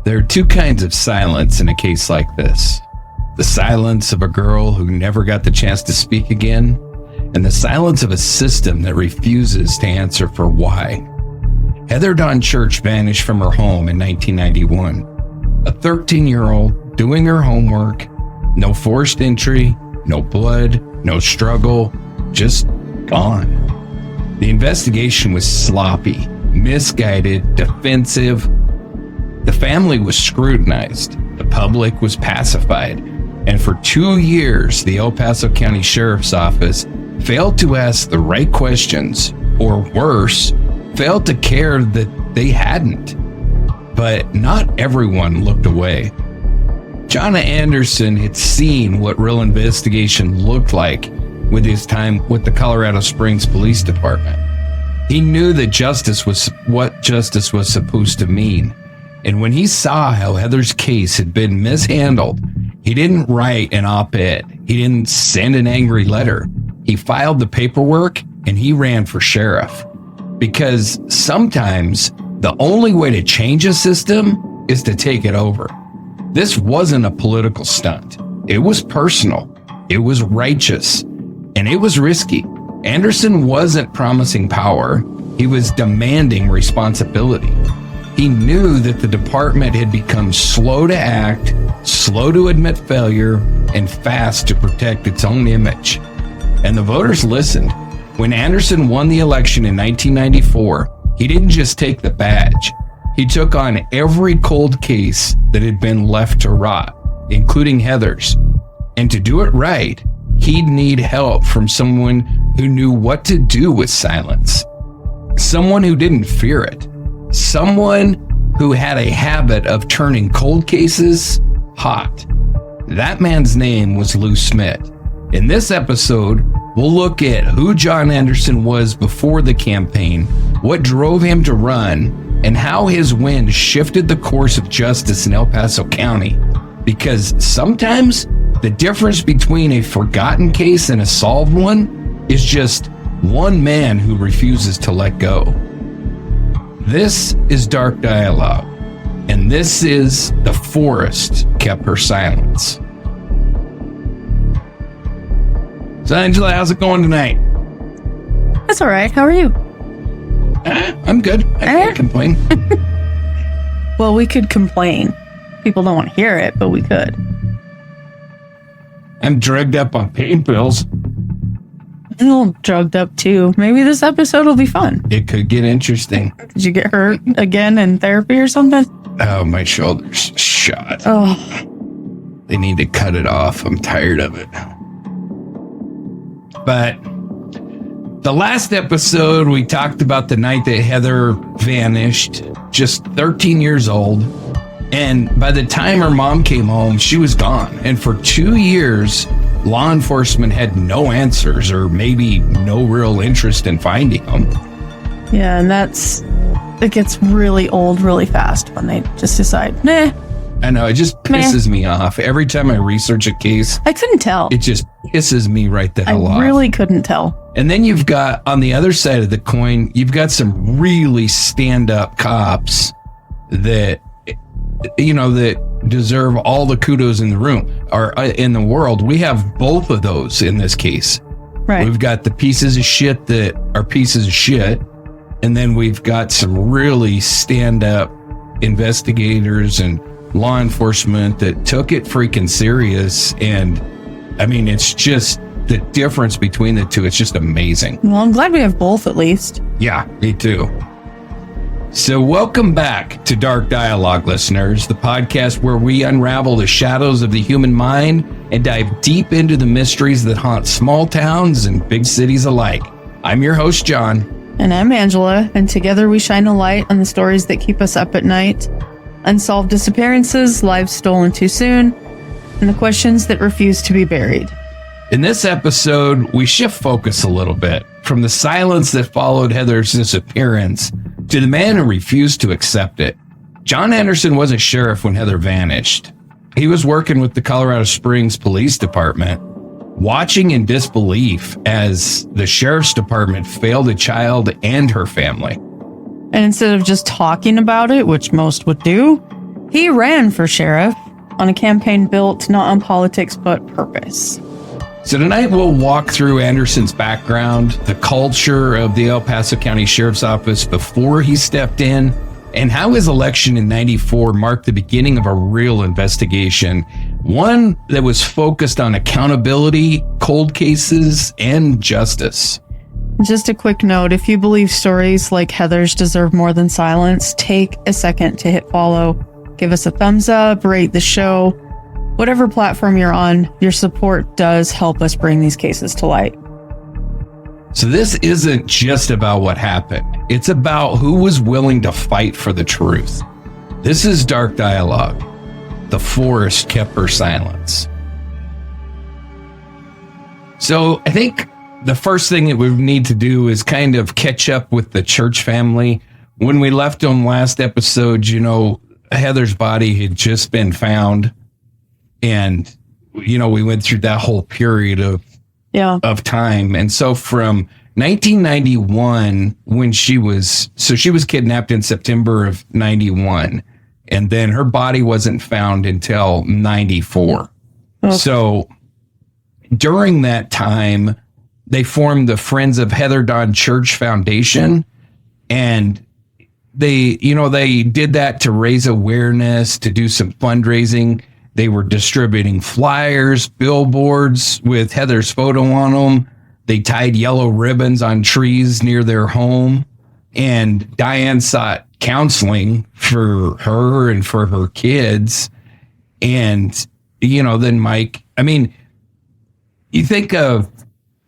There are two kinds of silence in a case like this. The silence of a girl who never got the chance to speak again, and the silence of a system that refuses to answer for why. Heather Dawn Church vanished from her home in 1991. A 13-year-old doing her homework, no forced entry, no blood, no struggle, just gone. The investigation was sloppy, misguided, defensive. The family was scrutinized, the public was pacified, and for 2 years, the El Paso County Sheriff's Office failed to ask the right questions, or worse, failed to care that they hadn't. But not everyone looked away. John Anderson had seen what real investigation looked like with his time with the Colorado Springs Police Department. He knew that justice was what justice was supposed to mean. And when he saw how Heather's case had been mishandled, he didn't write an op-ed. He didn't send an angry letter. He filed the paperwork and he ran for sheriff. Because sometimes the only way to change a system is to take it over. This wasn't a political stunt. It was personal. It was righteous. And it was risky. Anderson wasn't promising power. He was demanding responsibility. He knew that the department had become slow to act, slow to admit failure, and fast to protect its own image. And the voters listened. When Anderson won the election in 1994, he didn't just take the badge. He took on every cold case that had been left to rot, including Heather's. And to do it right, he'd need help from someone who knew what to do with silence. Someone who didn't fear it. Someone who had a habit of turning cold cases hot. That man's name was Lou Smith. In this episode, we'll look at who John Anderson was before the campaign, what drove him to run, and how his win shifted the course of justice in El Paso County. Because sometimes the difference between a forgotten case and a solved one is just one man who refuses to let go. This is Dark Dialogue, and this is The Forest Kept Her Silence. So, Angela, how's it going tonight? That's all right. How are you? I'm good. I can't complain. Well, we could complain. People don't want to hear it, but we could. I'm drugged up on pain pills. I'm a little drugged up, too. Maybe this episode will be fun. It could get interesting. Did you get hurt again in therapy or something? Oh, my shoulder's shot. Oh. They need to cut it off. I'm tired of it. But the last episode, we talked about the night that Heather vanished, just 13 years old. And by the time her mom came home, she was gone. And for 2 years, law enforcement had no answers or maybe no real interest in finding them. Yeah, and it gets really old really fast when they just decide, nah. I know, it just pisses me off. Every time I research a case, I couldn't tell. It just pisses me right the hell off. I really couldn't tell. And then you've got, on the other side of the coin, you've got some really stand-up cops that, you know, that deserve all the kudos in the room or in the world. We have both of those in this case. Right. We've got the pieces of shit that are pieces of shit. And then we've got some really stand-up investigators and law enforcement that took it freaking serious. And I mean, it's just the difference between the two. It's just amazing. Well, I'm glad we have both at least. Yeah, me too. So welcome back to Dark Dialogue, listeners, the podcast where we unravel the shadows of the human mind and dive deep into the mysteries that haunt small towns and big cities alike. I'm your host, John. And I'm Angela, and together we shine a light on the stories that keep us up at night, unsolved disappearances, lives stolen too soon, and the questions that refuse to be buried. In this episode, we shift focus a little bit from the silence that followed Heather's disappearance to the man who refused to accept it. John Anderson wasn't sheriff when Heather vanished. He was working with the Colorado Springs Police Department, watching in disbelief as the sheriff's department failed a child and her family. And instead of just talking about it, which most would do, He ran for sheriff on a campaign built not on politics but purpose. So tonight we'll walk through Anderson's background, the culture of the El Paso County Sheriff's Office before he stepped in, and how his election in 94 marked the beginning of a real investigation, one that was focused on accountability, cold cases, and justice. Just a quick note, if you believe stories like Heather's deserve more than silence, take a second to hit follow, give us a thumbs up, rate the show. Whatever platform you're on, your support does help us bring these cases to light. So this isn't just about what happened. It's about who was willing to fight for the truth. This is Dark Dialogue. The forest kept her silence. So I think the first thing that we need to do is kind of catch up with the Church family. When we left them last episode, Heather's body had just been found. And, we went through that whole period of time. And so from 1991, when she was kidnapped in September of 91, and then her body wasn't found until 94. Okay. So during that time, they formed the Friends of Heather Dawn Church Foundation, and they did that to raise awareness, to do some fundraising. They were distributing flyers, billboards with Heather's photo on them. They tied yellow ribbons on trees near their home. And Diane sought counseling for her and for her kids. And, then Mike, you think of,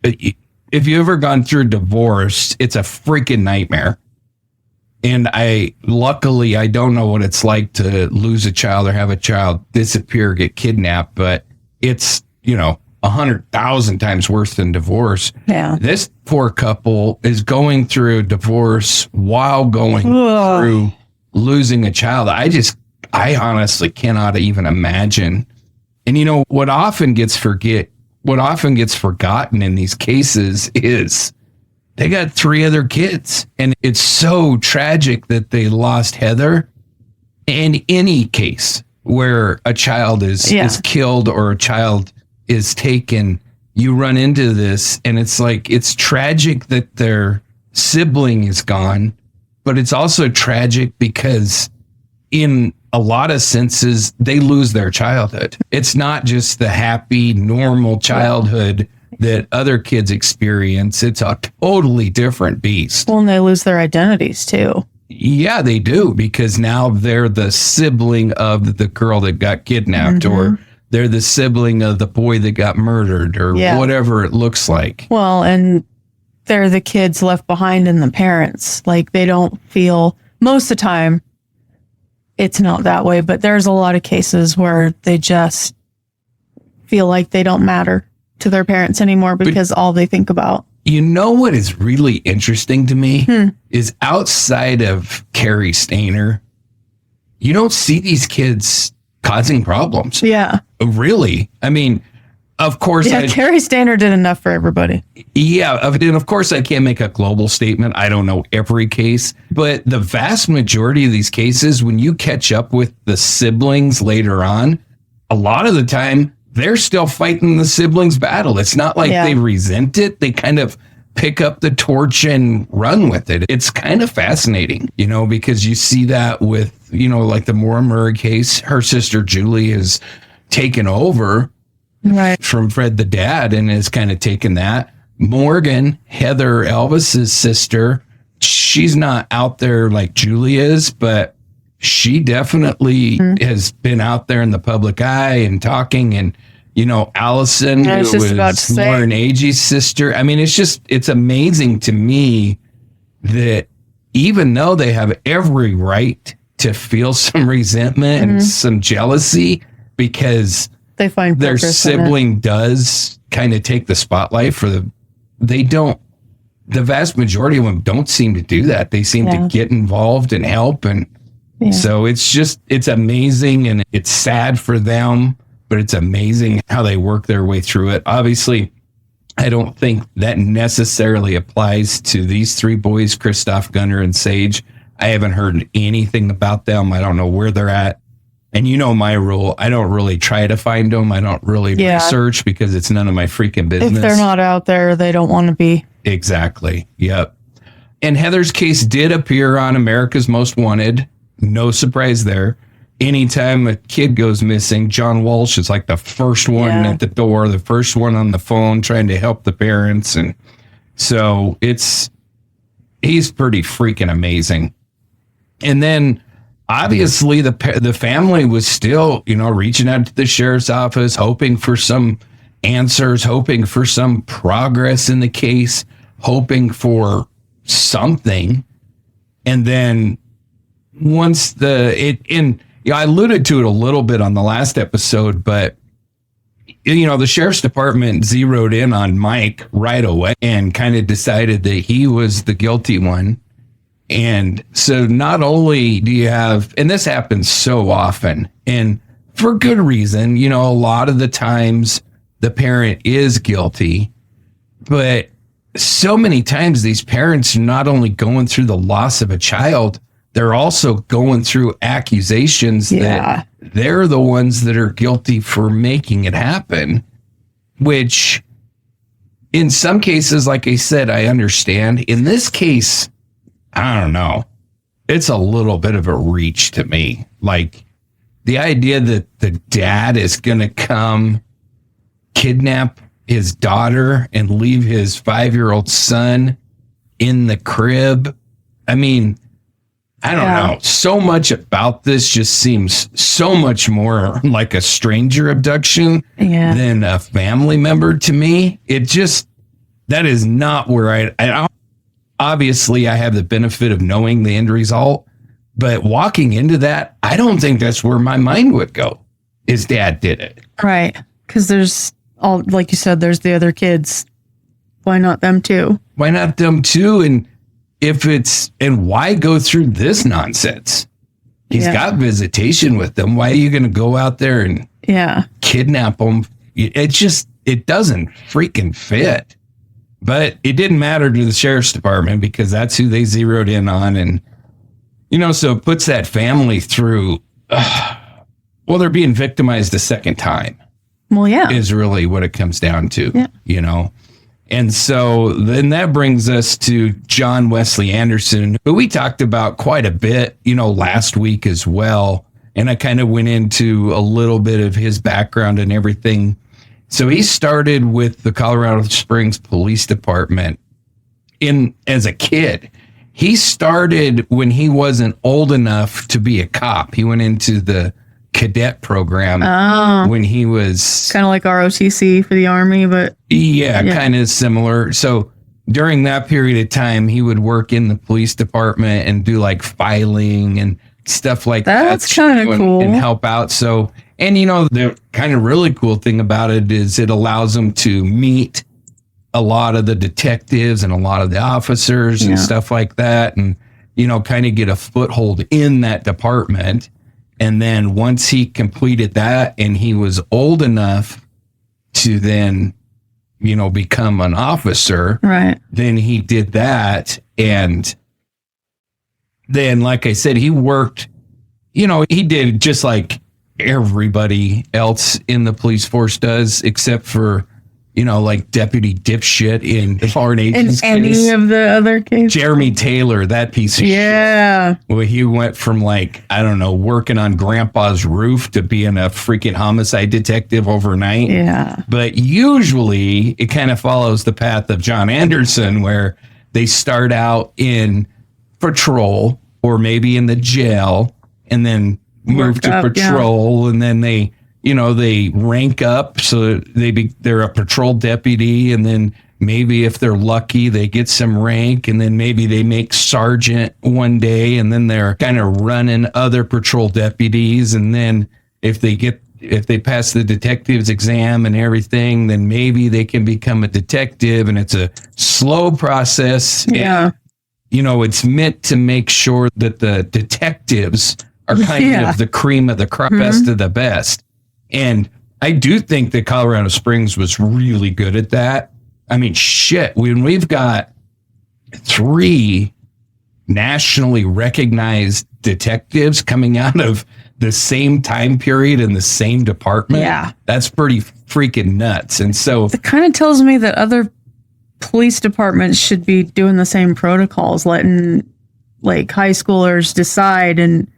if you've ever gone through divorce, it's a freaking nightmare. And luckily, I don't know what it's like to lose a child or have a child disappear, get kidnapped, but it's, 100,000 times worse than divorce. Yeah. This poor couple is going through a divorce while going through losing a child. I honestly cannot even imagine. And what often gets forgotten in these cases is they got 3 other kids, and it's so tragic that they lost Heather. In any case where a child is killed or a child is taken, you run into this, and it's tragic that their sibling is gone, but it's also tragic because in a lot of senses, they lose their childhood. It's not just the happy, normal childhood that other kids experience. It's a totally different beast. Well, and they lose their identities too. Yeah, they do, because now they're the sibling of the girl that got kidnapped, or they're the sibling of the boy that got murdered, or whatever it looks like. Well, and they're the kids left behind in the parents. Like, they don't feel, most of the time, it's not that way, but there's a lot of cases where they just feel like they don't matter to their parents anymore because all they think about. You know what is really interesting to me is outside of Carrie Stainer, you don't see these kids causing problems. Yeah. Really. Of course. Yeah, Carrie Stainer did enough for everybody. Yeah. And of course, I can't make a global statement. I don't know every case, but the vast majority of these cases, when you catch up with the siblings later on, a lot of the time, they're still fighting the siblings' battle. It's not like they resent it. They kind of pick up the torch and run with it. It's kind of fascinating, because you see that with, like the Maura Murray case. Her sister Julie has taken over from Fred the dad and has kind of taken that. Morgan, Heather Elvis's sister, she's not out there like Julie is, but she definitely has been out there in the public eye and talking. And, Allison, who was Lauren Agee's sister. It's amazing to me that even though they have every right to feel some resentment and some jealousy because they find their sibling does kind of take the spotlight the vast majority of them don't seem to do that. They seem to get involved and help. And so it's amazing, and it's sad for them, but it's amazing how they work their way through it. Obviously, I don't think that necessarily applies to these 3 boys, Christoph, Gunnar, and Sage. I haven't heard anything about them. I don't know where they're at. And you know my rule. I don't really try to find them. I don't really research because it's none of my freaking business. If they're not out there, they don't want to be. Exactly. Yep. And Heather's case did appear on America's Most Wanted. No surprise there. Anytime a kid goes missing, John Walsh is like the first one at the door, the first one on the phone trying to help the parents. And so he's pretty freaking amazing. And then obviously the family was still, reaching out to the sheriff's office, hoping for some answers, hoping for some progress in the case, hoping for something. And then once I alluded to it a little bit on the last episode, but the sheriff's department zeroed in on Mike right away and kind of decided that he was the guilty one. And so not only do you have, and this happens so often and for good reason, a lot of the times the parent is guilty, but so many times these parents are not only going through the loss of a child, they're also going through accusations that they're the ones that are guilty for making it happen, which in some cases, like I said, I understand. In this case, I don't know. It's a little bit of a reach to me. Like the idea that the dad is going to come kidnap his daughter and leave his 5-year-old son in the crib. I mean, I don't know. So much about this just seems so much more like a stranger abduction than a family member to me. That is not where I obviously I have the benefit of knowing the end result, but walking into that, I don't think that's where my mind would go. His dad did it. Right. Because there's like you said, there's the other kids. Why not them too? Why not them too? And why go through this nonsense? He's got visitation with them. Why are you going to go out there and kidnap them? It doesn't freaking fit. But it didn't matter to the sheriff's department because that's who they zeroed in on. And, so it puts that family through, they're being victimized a second time. Well, is really what it comes down to, And so then that brings us to John Wesley Anderson, who we talked about quite a bit, last week as well. And I kind of went into a little bit of his background and everything. So he started with the Colorado Springs Police Department as a kid. He started when he wasn't old enough to be a cop. He went into the cadet program when he was kind of like ROTC for the Army, but kind of similar. So during that period of time, he would work in the police department and do like filing and stuff like that. That's kind of cool. And help out. So, and the kind of really cool thing about it is it allows him to meet a lot of the detectives and a lot of the officers and stuff like that. And, kind of get a foothold in that department. And then once he completed that and he was old enough to then, become an officer, right? Then he did that. And then, like I said, he worked, he did just like everybody else in the police force does, except for, like Deputy Dipshit in Foreign Agents in any case. Of the other cases. Jeremy Taylor, that piece of shit. Well, he went from working on Grandpa's roof to being a freaking homicide detective overnight. Yeah. But usually it kind of follows the path of John Anderson, where they start out in patrol or maybe in the jail and then move to patrol and then they rank up, so they're a patrol deputy, and then maybe if they're lucky, they get some rank, and then maybe they make sergeant one day, and then they're kind of running other patrol deputies, and then if they pass the detective's exam and everything, then maybe they can become a detective, and it's a slow process. Yeah. And, it's meant to make sure that the detectives are kind of the cream of the crop, best of the best. And I do think that Colorado Springs was really good at that. I mean, shit, when we've got 3 nationally recognized detectives coming out of the same time period in the same department. Yeah. That's pretty freaking nuts. And so It kind of tells me that other police departments should be doing the same protocols, letting like high schoolers decide and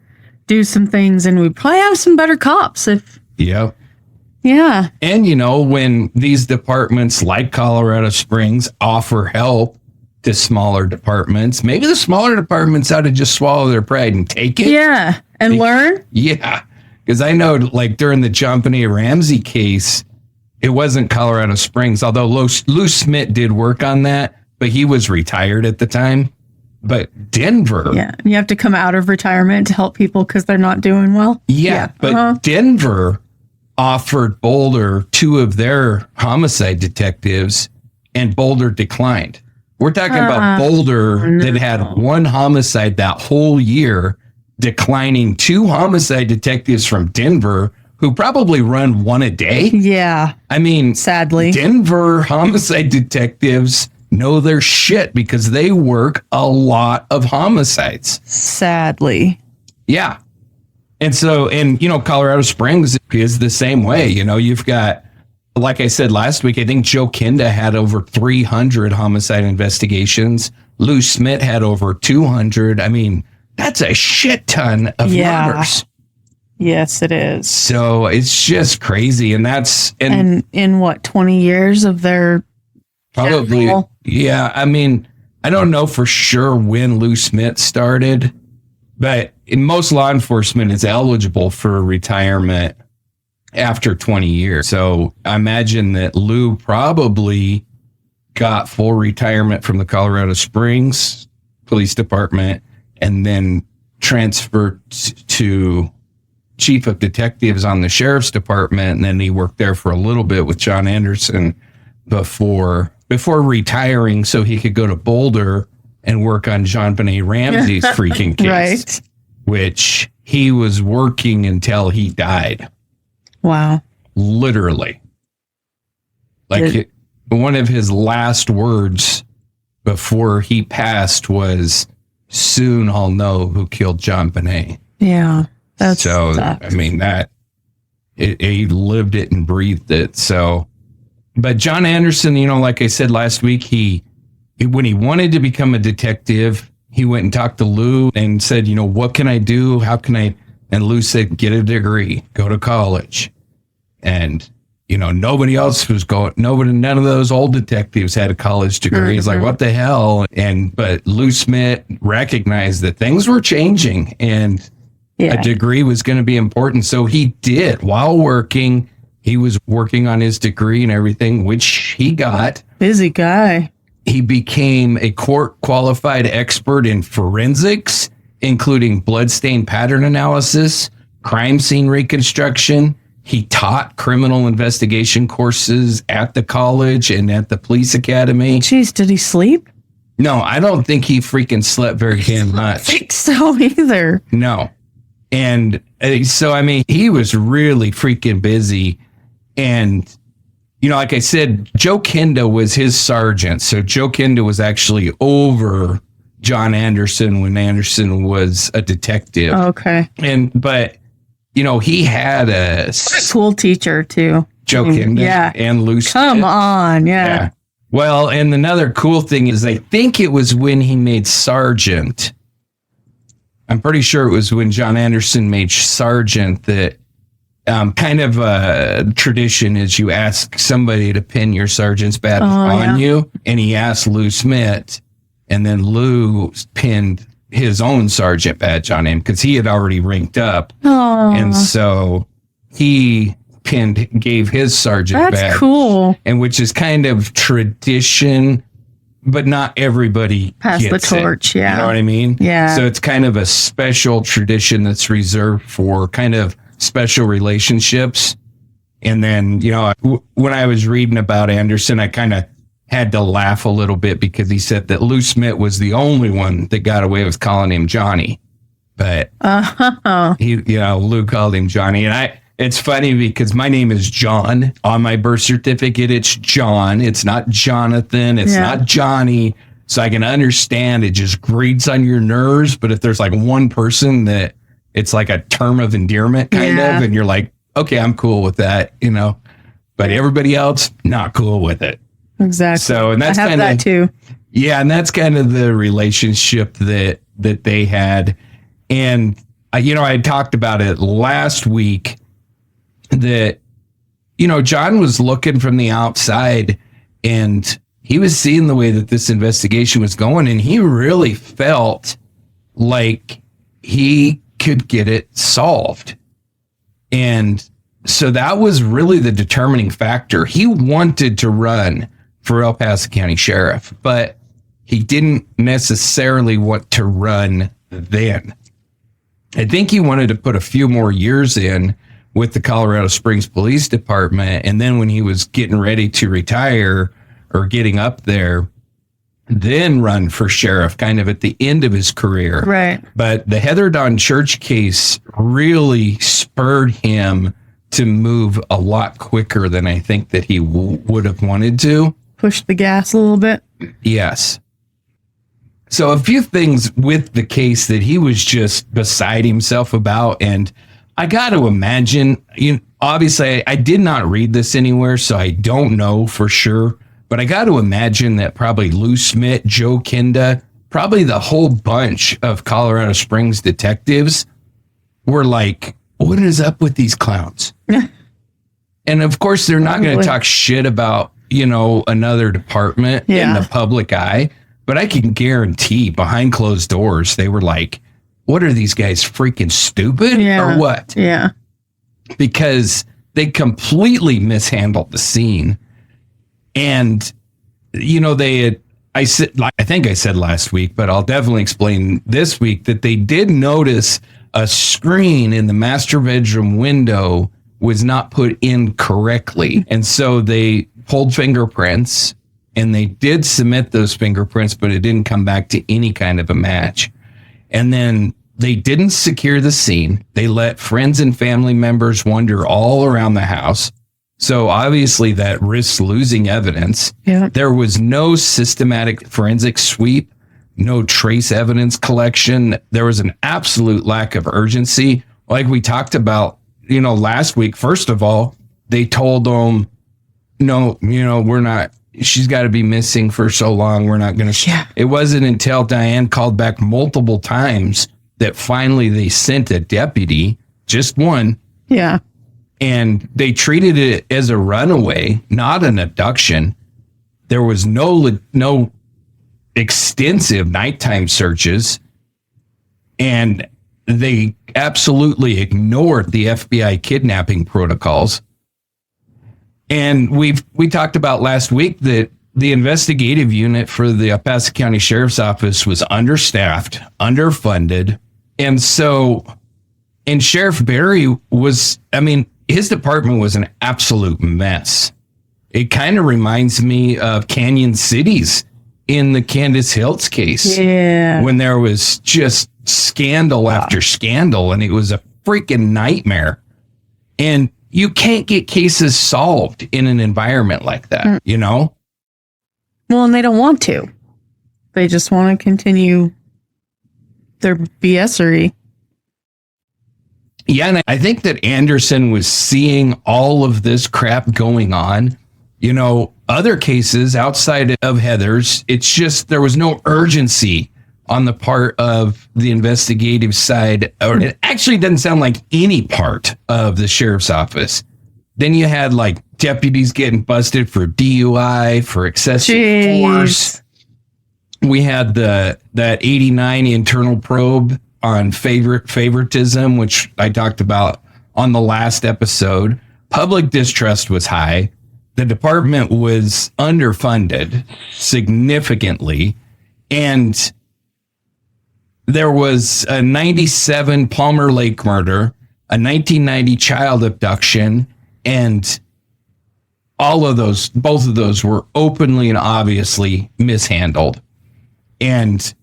do some things, and we'd probably have some better cops if. Yep. Yeah. And, when these departments like Colorado Springs offer help to smaller departments, maybe the smaller departments ought to just swallow their pride and take it. Yeah. And learn. Yeah. Because I know, like, during the John Benet Ramsey case, it wasn't Colorado Springs, although Lou Smith did work on that, but he was retired at the time. But Denver. Yeah. You have to come out of retirement to help people because they're not doing well. Yeah. But Denver offered Boulder 2 of their homicide detectives, and Boulder declined. We're talking about Boulder that had 1 homicide that whole year, declining 2 homicide detectives from Denver who probably run 1 a day. Yeah. I mean, sadly, Denver homicide detectives know their shit because they work a lot of homicides. Sadly. Yeah. And so, Colorado Springs is the same way. You've got, like I said last week, I think Joe Kinda had over 300 homicide investigations. Lou Smith had over 200. I mean, that's a shit ton of murders. Yes, it is. So it's just crazy. And in what, 20 years of their probably, general? Yeah. I mean, I don't know for sure when Lou Smith started, but in most law enforcement is eligible for retirement after 20 years. So I imagine that Lou probably got full retirement from the Colorado Springs Police Department and then transferred to chief of detectives on the sheriff's department. And then he worked there for a little bit with John Anderson before retiring so he could go to Boulder and work on John Benet Ramsey's freaking case. Right. Which he was working until he died. Wow. Literally. Like one of his last words before he passed was, "Soon I'll know who killed John Benet." Yeah. That's so, sucks. I mean, he lived it and breathed it. So, but John Anderson, like I said last week, when he wanted to become a detective, he went and talked to Lou and said, what can I do? How can I? And Lou said, get a degree, go to college. And, nobody else was going, none of those old detectives had a college degree. Mm-hmm. He's like, what the hell? But Lou Smith recognized that things were changing and a degree was going to be important. So he did. While working, he was working on his degree and everything, which he got. Busy guy. He became a court-qualified expert in forensics, including bloodstain pattern analysis, crime scene reconstruction. He taught criminal investigation courses at the college and at the police academy. Jeez, did he sleep? No, I don't think he freaking slept very damn much. I don't think so either. No. And so, I mean, he was really freaking busy. And like I said, Joe Kinda was his sergeant. So Joe Kinda was actually over John Anderson when Anderson was a detective. Okay. But he had a cool teacher too. Joe Kinda. Yeah. And Lou Smith. Come on. Yeah. Well, and another cool thing is I think it was when he made sergeant. I'm pretty sure it was when John Anderson made sergeant that kind of a tradition is you ask somebody to pin your sergeant's badge on you. And he asked Lou Smith, and then Lou pinned his own sergeant badge on him because he had already ranked up. Oh. And so he gave his sergeant badge. That's cool. And which is kind of tradition, but not everybody pass the torch. Yeah. You know what I mean? Yeah. So it's kind of a special tradition that's reserved for kind of special relationships. And then, when I was reading about Anderson, I kind of had to laugh a little bit because he said that Lou Smith was the only one that got away with calling him Johnny. But Lou called him Johnny. And it's funny because my name is John. On my birth certificate, it's John. It's not Jonathan. It's not Johnny. So I can understand it just grates on your nerves. But if there's like one person that it's like a term of endearment kind of, and you're like, okay, I'm cool with that, you know, but everybody else not cool with it. Exactly. So, and that's I have kind that of, too. yeah, and that's kind of the relationship that they had. And you know, I talked about it last week that, you know, John was looking from the outside and he was seeing the way that this investigation was going, and he really felt like he could get it solved. And so that was really the determining factor. He wanted to run for El Paso County Sheriff, but he didn't necessarily want to run then. I think he wanted to put a few more years in with the Colorado Springs Police Department. And then when he was getting ready to retire or getting up there, then run for sheriff kind of at the end of his career. Right. But the Heather Dawn Church case really spurred him to move a lot quicker than I think that he would have wanted to. Push the gas a little bit. Yes. So a few things with the case that he was just beside himself about. And I got to imagine, you know, obviously I did not read this anywhere, so I don't know for sure. But I got to imagine that probably Lou Smith, Joe Kinda, probably the whole bunch of Colorado Springs detectives were like, what is up with these clowns? And of course, they're not going to talk shit about, you know, another department in the public eye. But I can guarantee behind closed doors, they were like, what are these guys, freaking stupid or what? Yeah. Because they completely mishandled the scene. And, you know, I think I said last week, but I'll definitely explain this week that they did notice a screen in the master bedroom window was not put in correctly. And so they pulled fingerprints and they did submit those fingerprints, but it didn't come back to any kind of a match. And then they didn't secure the scene. They let friends and family members wander all around the house. So obviously that risks losing evidence. Yeah. There was no systematic forensic sweep, no trace evidence collection. There was an absolute lack of urgency. Like we talked about, you know, last week. First of all, they told them, no, you know, we're not, she's got to be missing for so long. We're not going to. Yeah. It wasn't until Diane called back multiple times that finally they sent a deputy, just one. Yeah. And they treated it as a runaway, not an abduction. There was no extensive nighttime searches. And they absolutely ignored the FBI kidnapping protocols. And we talked about last week that the investigative unit for the El Paso County Sheriff's Office was understaffed, underfunded. And so, and Sheriff Barry was, I mean, his department was an absolute mess. It kind of reminds me of Canyon City's in the Candace Hiltz case. Yeah. When there was just scandal after scandal, and it was a freaking nightmare. And you can't get cases solved in an environment like that, you know? Well, and they don't want to. They just want to continue their BS-ery. Yeah, and I think that Anderson was seeing all of this crap going on. You know, other cases outside of Heather's, it's just there was no urgency on the part of the investigative side, or it actually doesn't sound like any part of the sheriff's office. Then you had like deputies getting busted for DUI, for excessive force. We had that 89 internal probe on favoritism, which I talked about on the last episode. Public distrust was high. The department was underfunded significantly. And there was a 97 Palmer Lake murder, a 1990 child abduction, and all of those, both of those were openly and obviously mishandled. And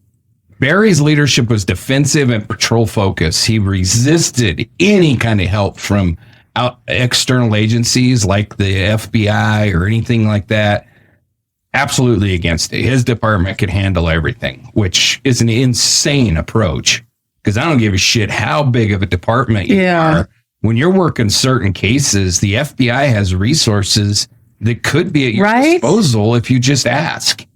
Barry's leadership was defensive and patrol focused. He resisted any kind of help from external agencies like the FBI or anything like that. Absolutely against it. His department could handle everything, which is an insane approach because I don't give a shit how big of a department you are. When you're working certain cases, the FBI has resources that could be at your disposal if you just ask.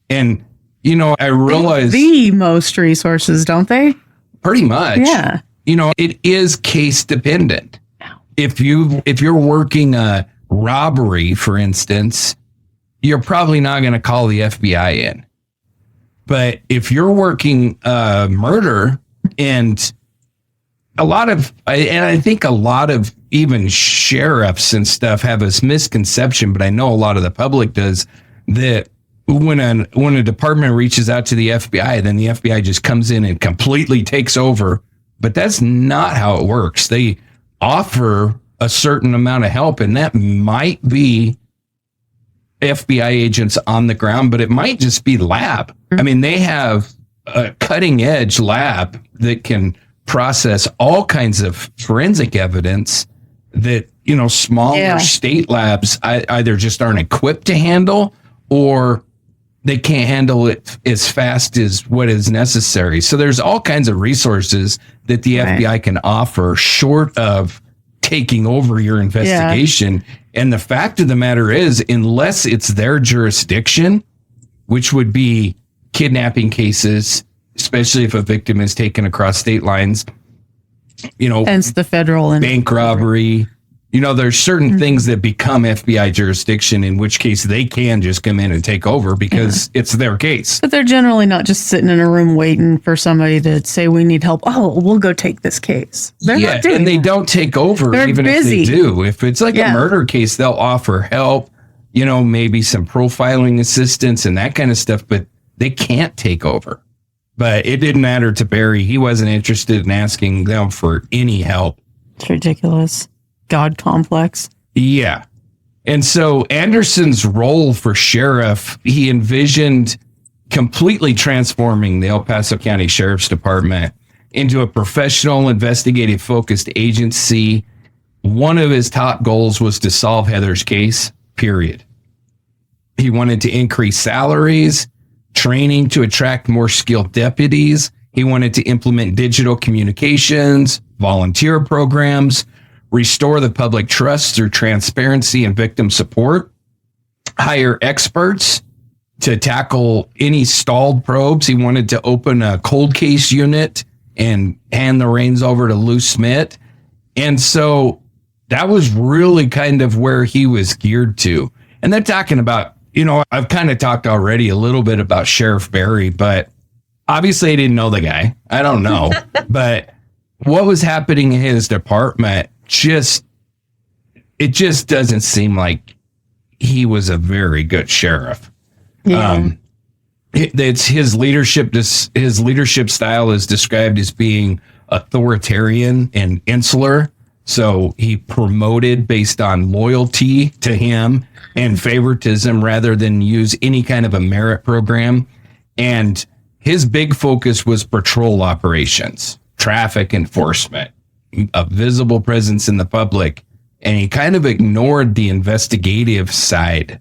And, you know, I realize the most resources, don't they? Pretty much. Yeah. You know, it is case dependent. If you're working a robbery, for instance, you're probably not going to call the FBI in. But if you're working murder, and I think a lot of even sheriffs and stuff have this misconception, but I know a lot of the public does, that when a department reaches out to the FBI, then the FBI just comes in and completely takes over. But that's not how it works. They offer a certain amount of help, and that might be FBI agents on the ground, but it might just be lab. I mean, they have a cutting edge lab that can process all kinds of forensic evidence that, you know, smaller state labs either just aren't equipped to handle, or they can't handle it as fast as what is necessary. So there's all kinds of resources that the FBI can offer short of taking over your investigation. And the fact of the matter is, unless it's their jurisdiction, which would be kidnapping cases, especially if a victim is taken across state lines, you know, hence the federal and bank robbery. You know, there's certain things that become FBI jurisdiction, in which case they can just come in and take over because it's their case. But they're generally not just sitting in a room waiting for somebody to say, we need help. Oh, we'll go take this case. They're not doing and they don't take over. They're even busy. if they do. If it's like a murder case, they'll offer help, you know, maybe some profiling assistance and that kind of stuff, but they can't take over. But it didn't matter to Barry. He wasn't interested in asking them for any help. It's ridiculous. God complex. Yeah. And so Anderson's role for sheriff, he envisioned completely transforming the El Paso County Sheriff's Department into a professional, investigative focused agency. One of his top goals was to solve Heather's case, period. He wanted to increase salaries, training to attract more skilled deputies. He wanted to implement digital communications, volunteer programs, restore the public trust through transparency and victim support, hire experts to tackle any stalled probes. He wanted to open a cold case unit and hand the reins over to Lou Smith. And so that was really kind of where he was geared to. And they're talking about, you know, I've kind of talked already a little bit about Sheriff Barry, but obviously I didn't know the guy. I don't know. But what was happening in his department, it just doesn't seem like he was a very good sheriff. It's his leadership style is described as being authoritarian and insular. So he promoted based on loyalty to him and favoritism rather than use any kind of a merit program. And his big focus was patrol operations, traffic enforcement, a visible presence in the public, and he kind of ignored the investigative side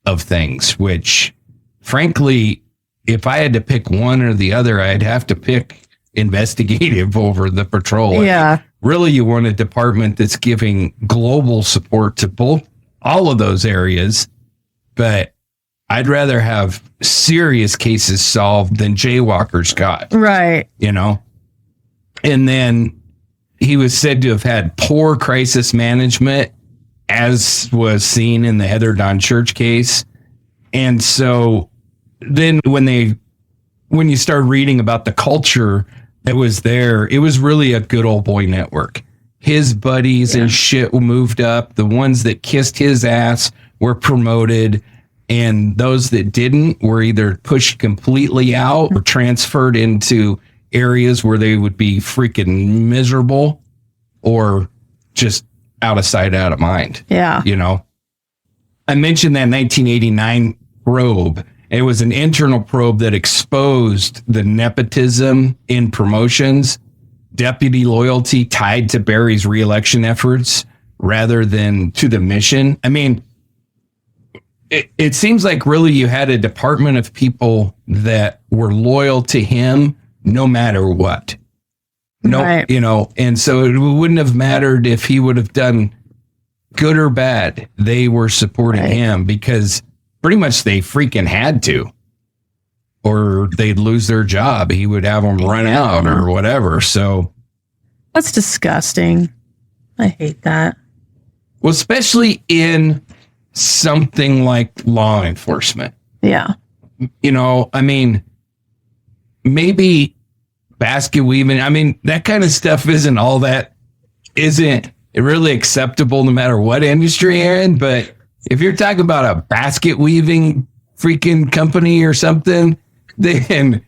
of things, which frankly, if I had to pick one or the other, I'd have to pick investigative over the patrol. Yeah. Really, you want a department that's giving global support to all of those areas, but I'd rather have serious cases solved than jaywalkers got. Right. You know? And then he was said to have had poor crisis management, as was seen in the Heather Don Church case. And so then when you start reading about the culture that was there, it was really a good old boy network. His buddies and shit moved up. The ones that kissed his ass were promoted, and those that didn't were either pushed completely out or transferred into areas where they would be freaking miserable or just out of sight, out of mind. Yeah. You know, I mentioned that 1989 probe. It was an internal probe that exposed the nepotism in promotions, deputy loyalty tied to Barry's reelection efforts rather than to the mission. I mean, it seems like really you had a department of people that were loyal to him no matter what. No, Right. and so it wouldn't have mattered if he would have done good or bad. They were supporting Right. him because pretty much they freaking had to, or they'd lose their job. He would have them run out or whatever. So, That's disgusting. I hate that. well, especially in something like law enforcement. Yeah. I mean, maybe basket weaving. I mean, that kind of stuff isn't really acceptable no matter what industry you're in. But if you're talking about a basket weaving freaking company or something, then,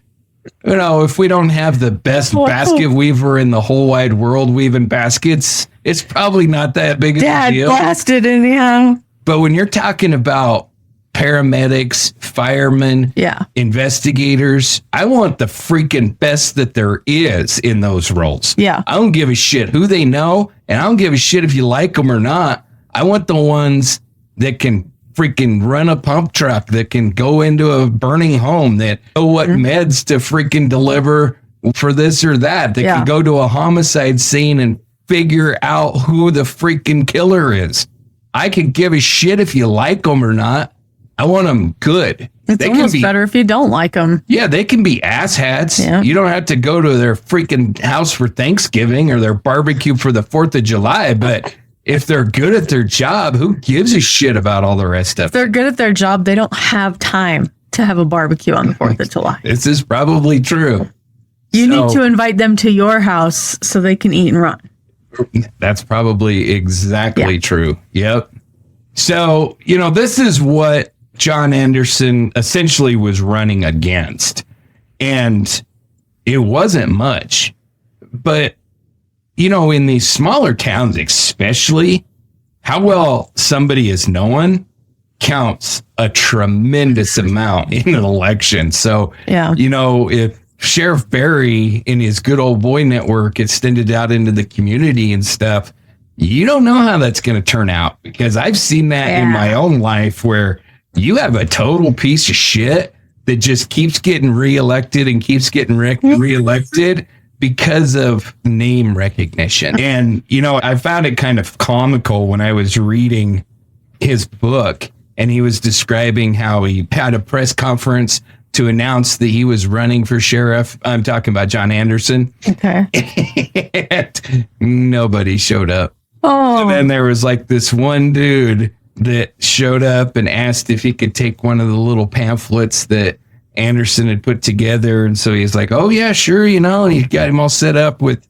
if we don't have the best basket weaver in the whole wide world weaving baskets, it's probably not that big of a Dad deal. blasted anyhow. But when you're talking about paramedics, firemen, investigators, I want the freaking best that there is in those roles. Yeah. I don't give a shit who they know, and I don't give a shit if you like them or not. I want the ones that can freaking run a pump truck, that can go into a burning home, that know what meds to freaking deliver for this or that, that can go to a homicide scene and figure out who the freaking killer is. I could give a shit if you like them or not. I want them good. It's almost better if you don't like them. Yeah, they can be asshats. Yeah. You don't have to go to their freaking house for Thanksgiving or their barbecue for the 4th of July. But if they're good at their job, who gives a shit about all the rest of it? If they're good at their job, they don't have time to have a barbecue on the 4th of July. This is probably true. You need to invite them to your house so they can eat and run. That's probably exactly true. Yep. So, this is what John Anderson essentially was running against. And it wasn't much. But, in these smaller towns, especially, how well somebody is known counts a tremendous amount in an election. So, if Sheriff Barry in his good old boy network extended out into the community and stuff, you don't know how that's going to turn out, because I've seen that in my own life where you have a total piece of shit that just keeps getting reelected and keeps getting reelected because of name recognition. And, I found it kind of comical when I was reading his book and he was describing how he had a press conference to announce that he was running for sheriff. I'm talking about John Anderson. Okay. And nobody showed up. Oh. And then there was like this one dude that showed up and asked if he could take one of the little pamphlets that Anderson had put together. And so he's like, oh yeah, sure. And he got him all set up with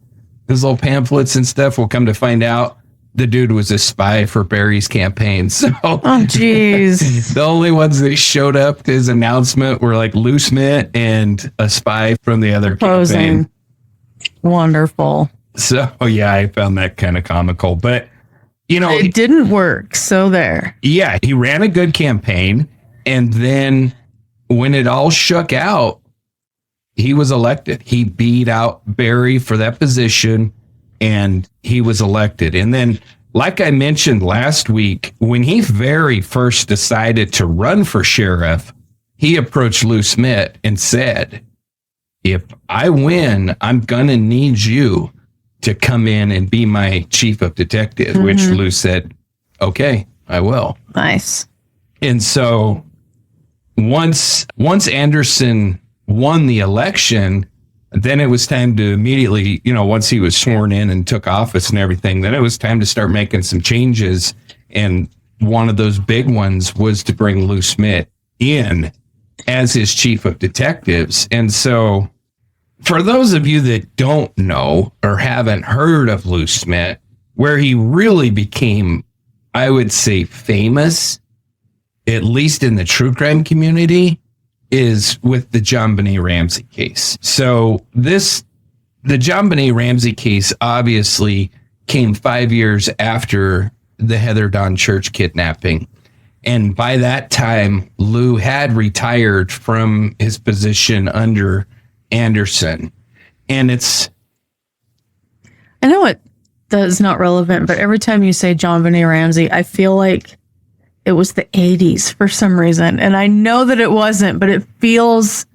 his little pamphlets and stuff. We'll come to find out the dude was a spy for Barry's campaign. So, jeez. The only ones that showed up to his announcement were like Lou Smith and a spy from the other campaign. Wonderful. So, I found that kind of comical. But, it didn't work. So there. Yeah, he ran a good campaign. And then when it all shook out, he was elected. He beat out Barry for that position, and he was elected. And then, like I mentioned last week, when he very first decided to run for sheriff, he approached Lou Smith and said, if I win, I'm going to need you to come in and be my chief of detectives, which Lou said, okay, I will. Nice. And so once Anderson won the election, then it was time to immediately, once he was sworn in and took office and everything, then it was time to start making some changes. And one of those big ones was to bring Lou Smith in as his chief of detectives. And so for those of you that don't know or haven't heard of Lou Smith, where he really became, I would say, famous, at least in the true crime community, is with the JonBenet Ramsey case. So the JonBenet Ramsey case obviously came 5 years after the Heather Dawn Church kidnapping. And by that time, Lou had retired from his position under Anderson. And I know that's not relevant, but every time you say JonBenet Ramsey, I feel like it was the 80s for some reason. And I know that it wasn't, but it feels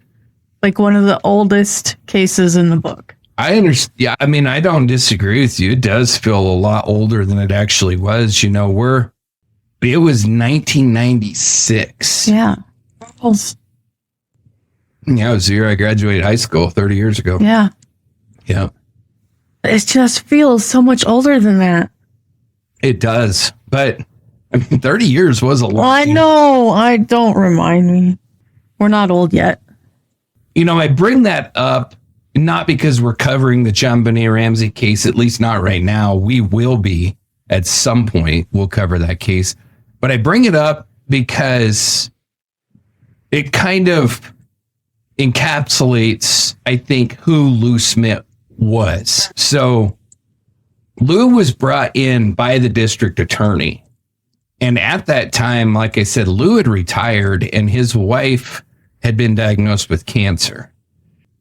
like one of the oldest cases in the book. I understand. Yeah, I mean, I don't disagree with you. It does feel a lot older than it actually was. You know, it was 1996. Yeah. Yeah, it was the year I graduated high school 30 years ago. Yeah. Yeah. It just feels so much older than that. It does. But I mean, 30 years was a lot. I know. I don't remind me. We're not old yet. You know, I bring that up not because we're covering the John Benet Ramsey case, at least not right now. We will be at some point. We'll cover that case. But I bring it up because it kind of encapsulates, I think, who Lou Smith was. So Lou was brought in by the district attorney. And at that time, like I said, Lou had retired and his wife had been diagnosed with cancer.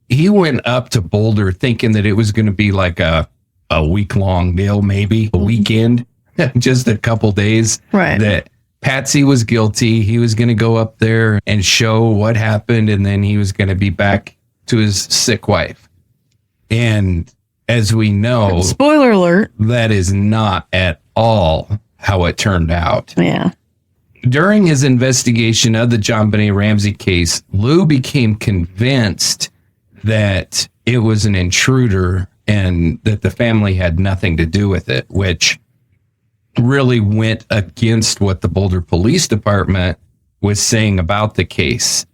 He went up to Boulder thinking that it was going to be like a week-long deal, maybe a weekend, just a couple days. Right. That Patsy was guilty. He was going to go up there and show what happened, and then he was going to be back to his sick wife. And as we know, spoiler alert, that is not at all how it turned out. Yeah. During his investigation of the John Benet Ramsey case, Lou became convinced that it was an intruder and that the family had nothing to do with it, which really went against what the Boulder Police Department was saying about the case.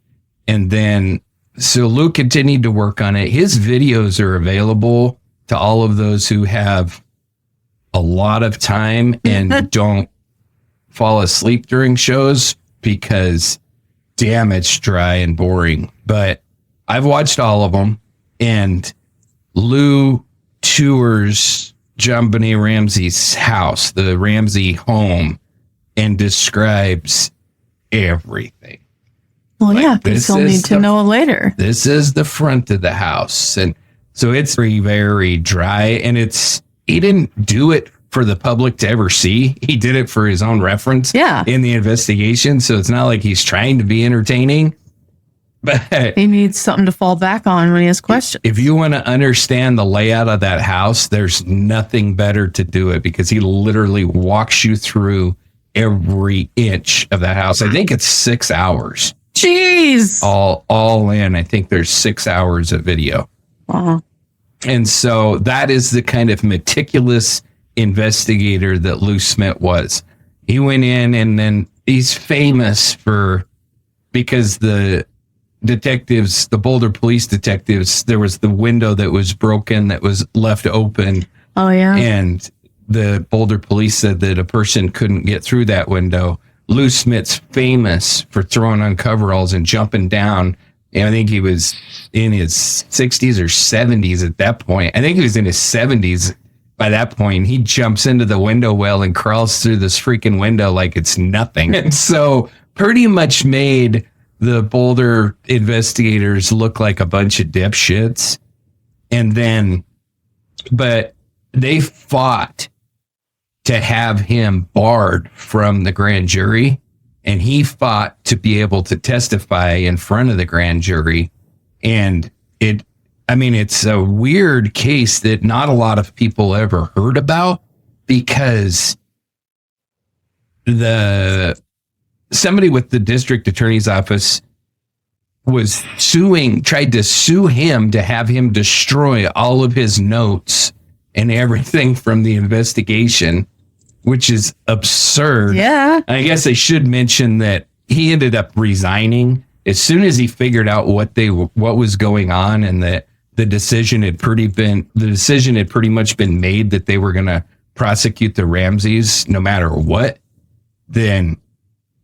And then, so Lou continued to work on it. His videos are available to all of those who have a lot of time and don't fall asleep during shows, because damn, it's dry and boring. But I've watched all of them, and Lou tours John Benet Ramsey's house, the Ramsey home, and describes everything. Well, yeah, because they'll need to know later. This is the front of the house. And so it's very, very dry. And he didn't do it for the public to ever see. He did it for his own reference in the investigation. So it's not like he's trying to be entertaining. But he needs something to fall back on when he has questions. If you want to understand the layout of that house, there's nothing better to do it, because he literally walks you through every inch of that house. I think it's 6 hours. Jeez. All in. I think there's 6 hours of video. Wow. And so that is the kind of meticulous investigator that Lou Smith was. He went in, and then he's famous because the detectives, the Boulder police detectives, there was the window that was broken that was left open. Oh, yeah. And the Boulder police said that a person couldn't get through that window. Lou Smith's famous for throwing on coveralls and jumping down. And I think he was in his 60s or 70s at that point. I think he was in his 70s by that point. He jumps into the window well and crawls through this freaking window like it's nothing. And so pretty much made the Boulder investigators look like a bunch of dipshits. And then, but they fought to have him barred from the grand jury, and he fought to be able to testify in front of the grand jury. And it's a weird case that not a lot of people ever heard about, because somebody with the district attorney's office tried to sue him to have him destroy all of his notes and everything from the investigation, which is absurd. Yeah. I guess I should mention that he ended up resigning as soon as he figured out what was going on, and that the decision had pretty much been made that they were going to prosecute the Ramseys no matter what. Then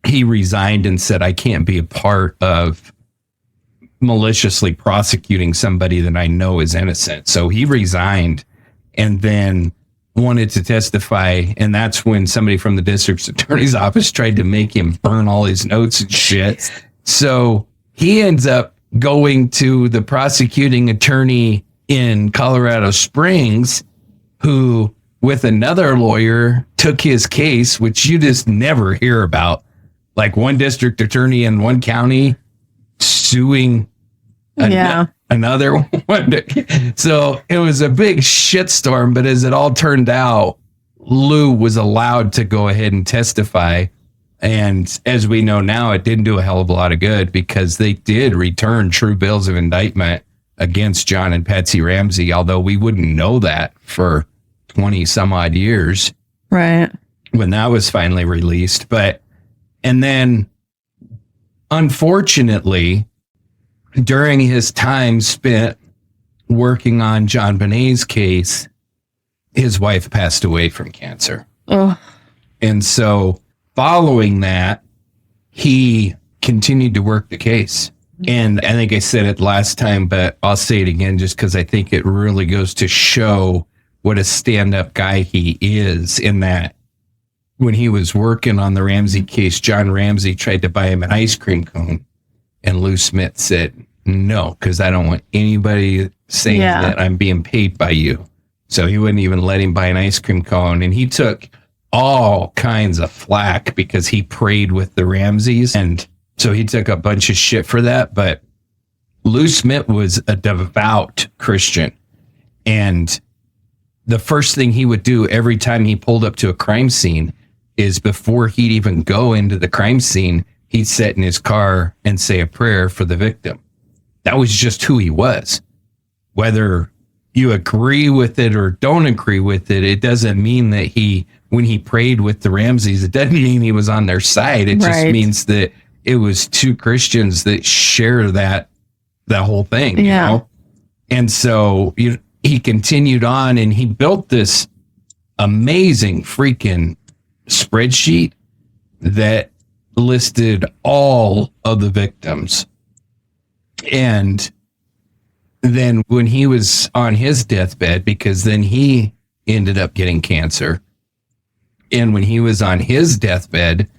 he resigned and said, I can't be a part of maliciously prosecuting somebody that I know is innocent. So he resigned and then wanted to testify. And that's when somebody from the district attorney's office tried to make him burn all his notes and shit. So he ends up going to the prosecuting attorney in Colorado Springs, who with another lawyer took his case, which you just never hear about. Like one district attorney in one county suing. another one. So it was a big shitstorm, but as it all turned out, Lou was allowed to go ahead and testify. And as we know now, it didn't do a hell of a lot of good because they did return true bills of indictment against John and Patsy Ramsey, although we wouldn't know that for 20 some odd years. Right. When that was finally released. And then unfortunately, during his time spent working on John Bonet's case, his wife passed away from cancer. Oh. And so following that, he continued to work the case. And I think I said it last time, but I'll say it again just because I think it really goes to show what a stand-up guy he is, in that when he was working on the Ramsey case, John Ramsey tried to buy him an ice cream cone. And Lou Smith said, no, because I don't want anybody saying that I'm being paid by you. So he wouldn't even let him buy an ice cream cone. And he took all kinds of flack because he prayed with the Ramseys. And so he took a bunch of shit for that. But Lou Smith was a devout Christian. And the first thing he would do every time he pulled up to a crime scene is, before he'd even go into the crime scene, he'd sit in his car and say a prayer for the victim. That was just who he was. Whether you agree with it or don't agree with it, it doesn't mean that when he prayed with the Ramseys, it doesn't mean he was on their side. It just means that it was two Christians that share that whole thing. You know? And so he continued on, and he built this amazing freaking spreadsheet that listed all of the victims. And then when he was on his deathbed, because then he ended up getting cancer, and when he was on his deathbed,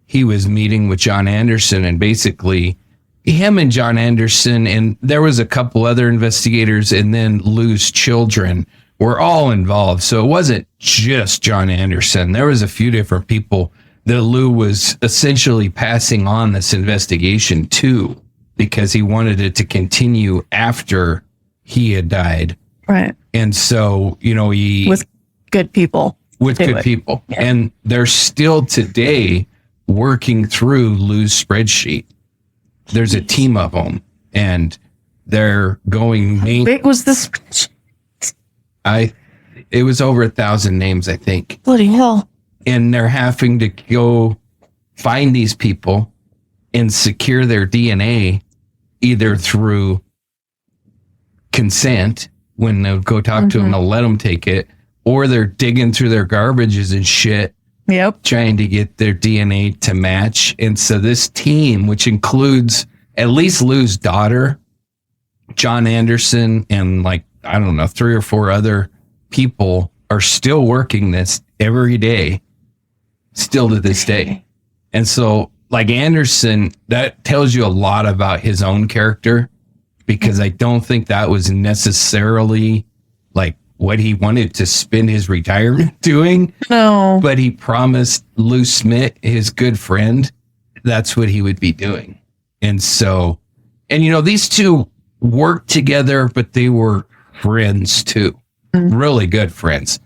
he was meeting with John Anderson, and basically him and John Anderson, and there was a couple other investigators, and then Lou's children were all involved. So it wasn't just John Anderson. There was a few different people that Lou was essentially passing on this investigation to, because he wanted it to continue after he had died. Right. And so, he... With good people. With good people. Yeah. And they're still today working through Lou's spreadsheet. There's a team of them, and they're going... How big was this? It was over 1,000 names, I think. Bloody hell. And they're having to go find these people and secure their DNA, either through consent, when they'll go talk to them, they'll let them take it, or they're digging through their garbages and shit, trying to get their DNA to match. And so this team, which includes at least Lou's daughter, John Anderson, and 3 or 4 other people, are still working this every day, still to this day. And so, Anderson, that tells you a lot about his own character, because I don't think that was necessarily what he wanted to spend his retirement doing. No. But he promised Lou Smith, his good friend, that's what he would be doing. And so, these two worked together, but they were friends too. Really good friends.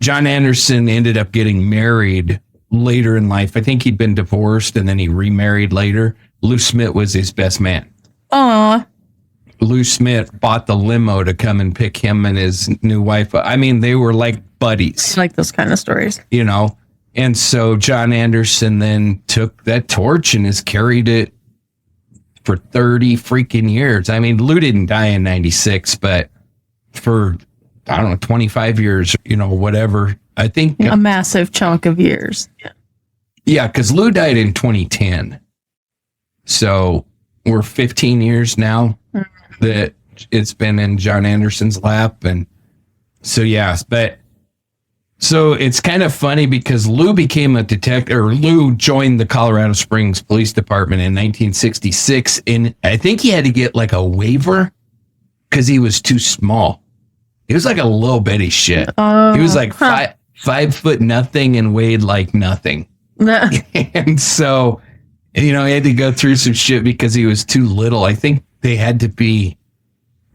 John Anderson ended up getting married later in life. I think he'd been divorced and then he remarried later. Lou Smith was his best man. Aw. Lou Smith bought the limo to come and pick him and his new wife. I mean, they were like buddies. I like those kind of stories. And so John Anderson then took that torch and has carried it for 30 freaking years. I mean, Lou didn't die in 96, but for, 25 years, whatever. I think a massive chunk of years. Yeah, because Lou died in 2010. So we're 15 years now that it's been in John Anderson's lap. And so, so it's kind of funny because Lou became a detective, or Lou joined the Colorado Springs Police Department in 1966. And I think he had to get a waiver because he was too small. He was like a little bitty shit. He was 5 foot nothing and weighed like nothing. And so, he had to go through some shit because he was too little. I think they had to be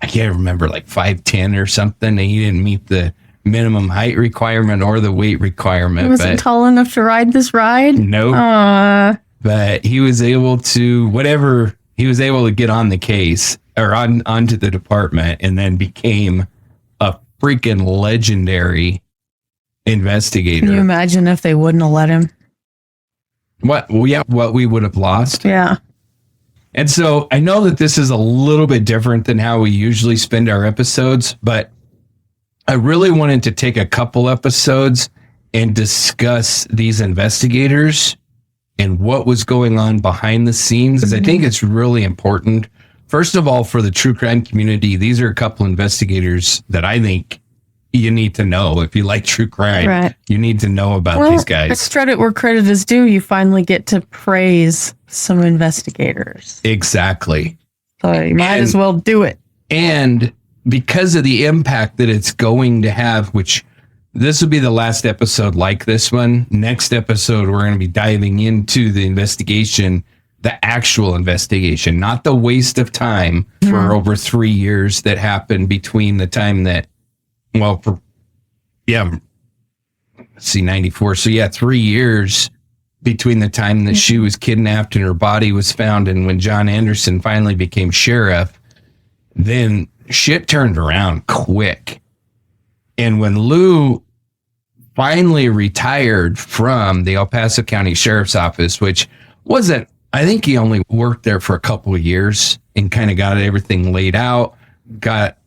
I can't remember, like 5'10" or something. And he didn't meet the minimum height requirement or the weight requirement. He wasn't tall enough to ride this ride? Nope. But he was able to, he was able to get on the case or onto the department and then became a freaking legendary investigator. Can you imagine if they wouldn't have let him? What we would have lost. Yeah. And so I know that this is a little bit different than how we usually spend our episodes, but I really wanted to take a couple episodes and discuss these investigators and what was going on behind the scenes. Because I think it's really important. First of all, for the true crime community, these are a couple investigators that I think you need to know. If you like true crime, right, you need to know about these guys. Let's credit where credit is due. You finally get to praise some investigators. Exactly. So you might as well do it. And because of the impact that it's going to have, which this will be the last episode like this one. Next episode, we're going to be diving into the investigation, the actual investigation, not the waste of time for over 3 years that happened between the time that, let's see, 94. So 3 years between the time that she was kidnapped and her body was found and when John Anderson finally became sheriff. Then shit turned around quick. And when Lou finally retired from the El Paso County Sheriff's Office, which wasn't, I think he only worked there for a couple of years and kind of got everything laid out, got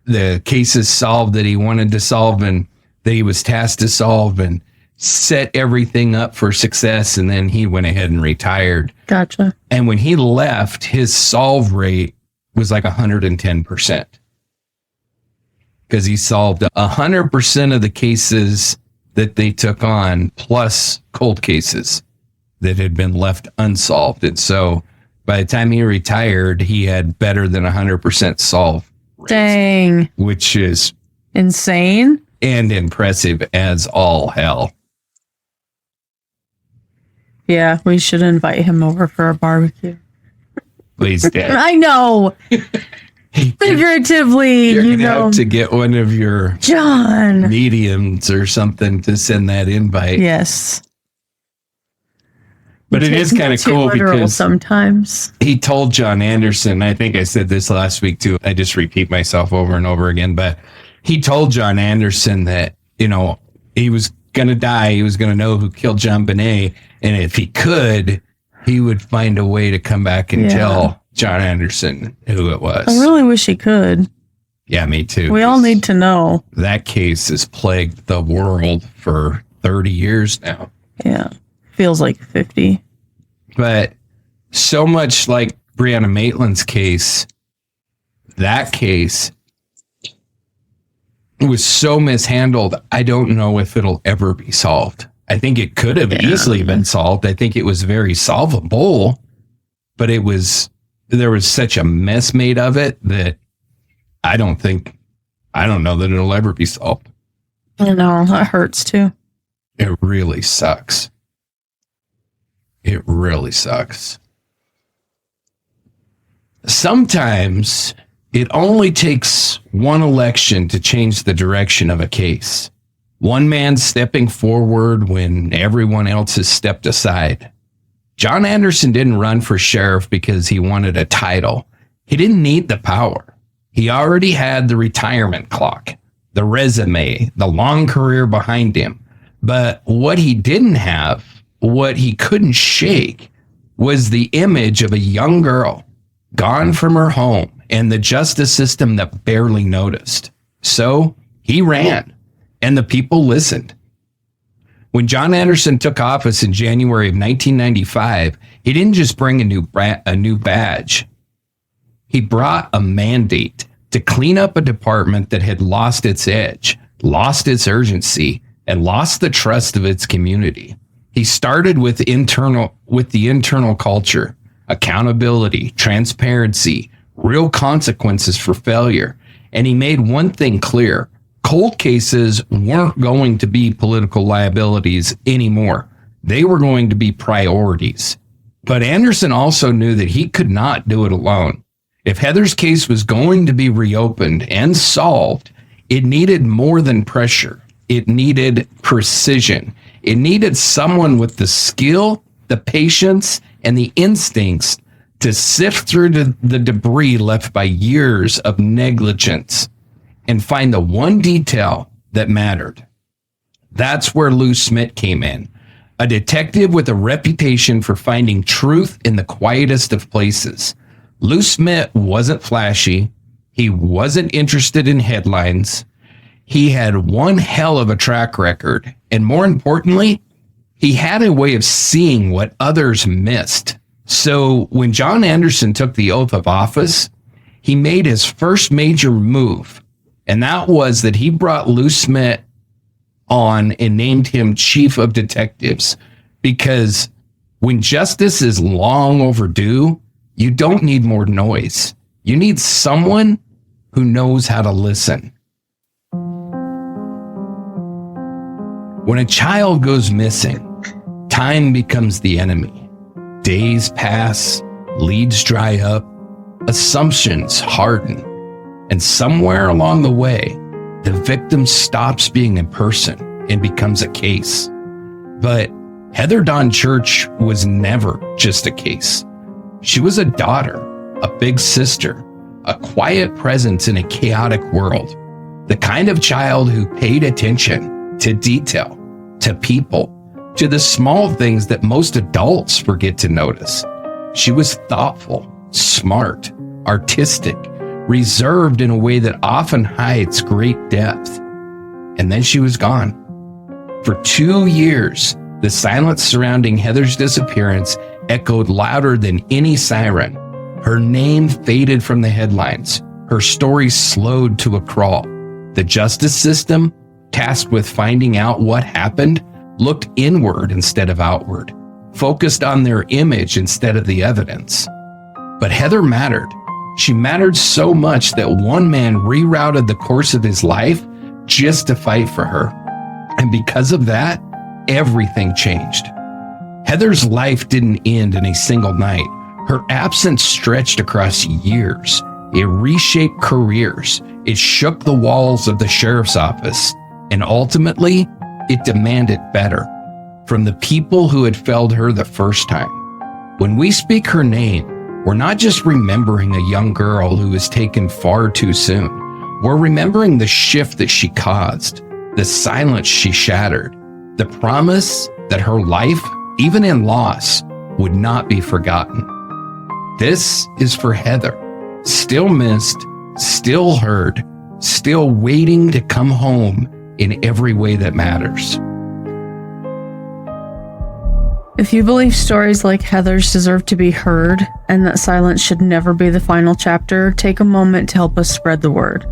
the cases solved that he wanted to solve and that he was tasked to solve and set everything up for success. And then he went ahead and retired. Gotcha. And when he left, his solve rate was like 110%. Because he solved 100% of the cases that they took on, plus cold cases that had been left unsolved. And so by the time he retired, he had better than 100% solve rate. Dang. Which is insane and impressive as all hell. Yeah, we should invite him over for a barbecue. Please, Dad. I know. Figuratively, you're gonna have to get one of your John mediums or something to send that invite. Yes. But it is kind of cool because sometimes he told John Anderson, I think I said this last week too, I just repeat myself over and over again, but he told John Anderson that, he was going to die. He was going to know who killed John Bonet. And if he could, he would find a way to come back and tell John Anderson who it was. I really wish he could. Yeah, me too. We all need to know. That case has plagued the world for 30 years now. Yeah. Feels like 50. But so much like Breonna Maitland's case, that case was so mishandled, I don't know if it'll ever be solved. I think it could have easily been solved. I think it was very solvable, but there was such a mess made of it that I don't know that it'll ever be solved. I know, that hurts too. It really sucks. It really sucks. Sometimes it only takes one election to change the direction of a case. One man stepping forward when everyone else has stepped aside. John Anderson didn't run for sheriff because he wanted a title. He didn't need the power. He already had the retirement clock, the resume, the long career behind him. But what he didn't have, what he couldn't shake, was the image of a young girl gone from her home and the justice system that barely noticed. So he ran, and the people listened. When John Anderson took office in January of 1995, he didn't just bring a new badge. He brought a mandate to clean up a department that had lost its edge, lost its urgency, and lost the trust of its community. He started with the internal culture, accountability, transparency, real consequences for failure. And he made one thing clear. Cold cases weren't going to be political liabilities anymore. They were going to be priorities. But Anderson also knew that he could not do it alone. If Heather's case was going to be reopened and solved, it needed more than pressure. It needed precision. It needed someone with the skill, the patience, and the instincts to sift through the debris left by years of negligence and find the one detail that mattered. That's where Lou Smith came in, a detective with a reputation for finding truth in the quietest of places. Lou Smith wasn't flashy. He wasn't interested in headlines. He had one hell of a track record. And more importantly, he had a way of seeing what others missed. So when John Anderson took the oath of office, he made his first major move. And that was that he brought Lou Smith on and named him chief of detectives. Because when justice is long overdue, you don't need more noise. You need someone who knows how to listen. When a child goes missing, time becomes the enemy. Days pass, leads dry up, assumptions harden, and somewhere along the way, the victim stops being a person and becomes a case. But Heather Dawn Church was never just a case. She was a daughter, a big sister, a quiet presence in a chaotic world, the kind of child who paid attention to detail, to people, to the small things that most adults forget to notice. She was thoughtful, smart, artistic, reserved in a way that often hides great depth. And then she was gone. For 2 years, the silence surrounding Heather's disappearance echoed louder than any siren. Her name faded from the headlines. Her story slowed to a crawl. The justice system, tasked with finding out what happened, looked inward instead of outward, focused on their image instead of the evidence. But Heather mattered. She mattered so much that one man rerouted the course of his life just to fight for her. And because of that, everything changed. Heather's life didn't end in a single night. Her absence stretched across years. It reshaped careers. It shook the walls of the sheriff's office. And ultimately, it demanded better from the people who had failed her the first time. When we speak her name, we're not just remembering a young girl who was taken far too soon. We're remembering the shift that she caused, the silence she shattered, the promise that her life, even in loss, would not be forgotten. This is for Heather, still missed, still heard, still waiting to come home in every way that matters. If you believe stories like Heather's deserve to be heard and that silence should never be the final chapter, take a moment to help us spread the word.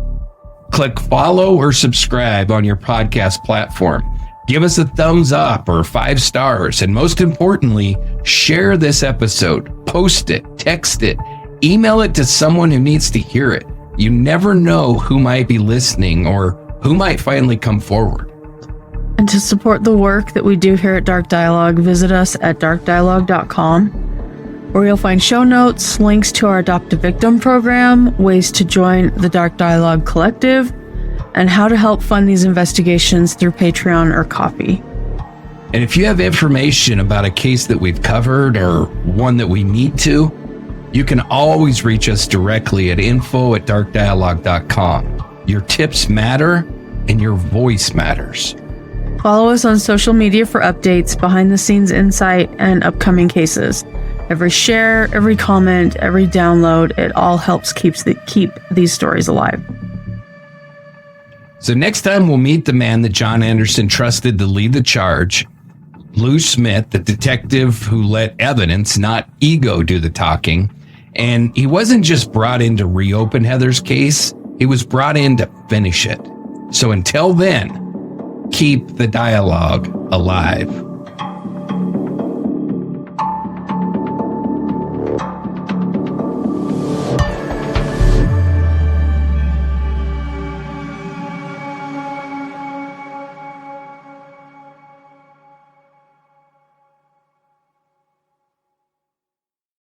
Click follow or subscribe on your podcast platform. Give us a thumbs up or 5 stars. And most importantly, share this episode, post it, text it, email it to someone who needs to hear it. You never know who might be listening or who might finally come forward. And to support the work that we do here at Dark Dialogue, visit us at darkdialogue.com, where you'll find show notes, links to our Adopt a Victim program, ways to join the Dark Dialogue Collective, and how to help fund these investigations through Patreon or Ko-fi. And if you have information about a case that we've covered or one that we need to, you can always reach us directly at info@darkdialogue.com. Your tips matter and your voice matters. Follow us on social media for updates, behind-the-scenes insight, and upcoming cases. Every share, every comment, every download, it all helps keep these stories alive. So next time we'll meet the man that John Anderson trusted to lead the charge, Lou Smith, the detective who let evidence, not ego, do the talking. And he wasn't just brought in to reopen Heather's case, he was brought in to finish it. So until then, keep the dialogue alive.